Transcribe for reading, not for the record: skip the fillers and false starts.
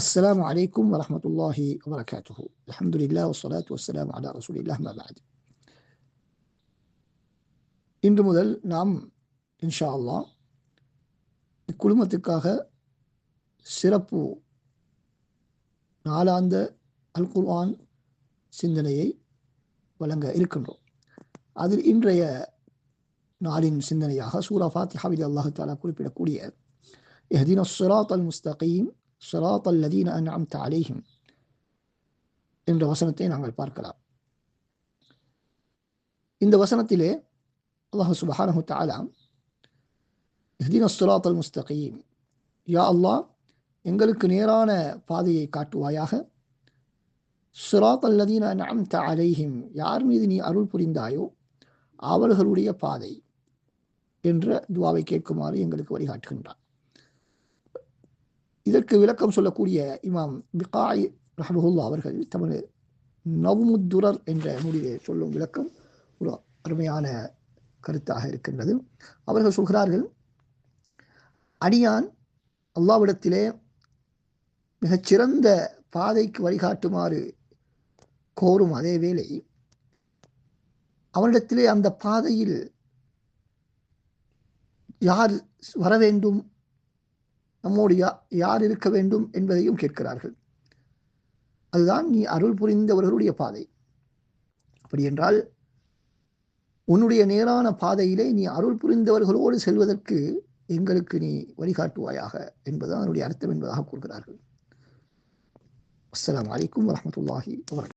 السلام عليكم ورحمة الله وبركاته. الحمد لله والصلاة والسلام على رسول الله ما بعد. இன்று முதல் நாம் இன்ஷா அல்லாஹ் இக்குழுமத்துக்காக சிறப்பு நாளாந்த அல் குர்ஆன் சிந்தனையை வழங்க இருக்கின்றோம். அதில் இன்றைய நாளின் சிந்தனையாக சூரா ஃபாத்திஹாவில் அல்லாஹ் தஆலா குறிப்பிடக்கூடிய இஹ்தினஸ் ஸிராத்தல் முஸ்தகீம் ஸிராத்தல் லதீன அன்அம்த அலைஹிம் என்ற வசனத்தை நாங்கள் பார்க்கலாம். இந்த வசனத்திலே அல்லாஹ் சுப்ஹானஹு தஆலா இஹ்தினஸ் ஸிராத்தல் முஸ்தகீம், யா அல்லாஹ் எங்களுக்கு நேரான பாதையை காட்டுவாயாக, ஸிராத்தல் லதீன அன்அம்த அலைஹிம் யார் மீது நீ அருள் புரிந்தாயோ அவர்களுடைய பாதை என்ற துஆவை கேட்குமாறு எங்களுக்கு வழிகாட்டுகின்றார். இதற்கு விளக்கம் சொல்லக்கூடிய இமாம் பிகாய் ரஹ்மஹுல்லாஹ் அவர்கள் தமது நவ்முத்துரர் என்ற நூலிலே சொல்லும் விளக்கம் ஒரு அருமையான கருத்தாக இருக்கின்றது. அவர்கள் சொல்கிறார்கள், அடியான் அல்லாஹ்விடத்திலே மிகச்சிறந்த பாதைக்கு வழிகாட்டுமாறு கோரும் அதே வேளை அவனிடத்திலே அந்த பாதையில் யார் வர வேண்டும், நம்மோடு யார் இருக்க வேண்டும் என்பதையும் கேட்கிறார்கள். அதுதான் நீ அருள் புரிந்தவர்களுடைய பாதை. அப்படி என்றால் உன்னுடைய நேரான பாதையிலே நீ அருள் புரிந்தவர்களோடு செல்வதற்கு எங்களுக்கு நீ வழிகாட்டுவாயாக என்பது அதனுடைய அர்த்தம் என்பதாக கூறுகிறார்கள். அஸ்ஸலாமு அலைக்கும் வரஹ்மத்துல்லாஹி வபரகாத்துஹு.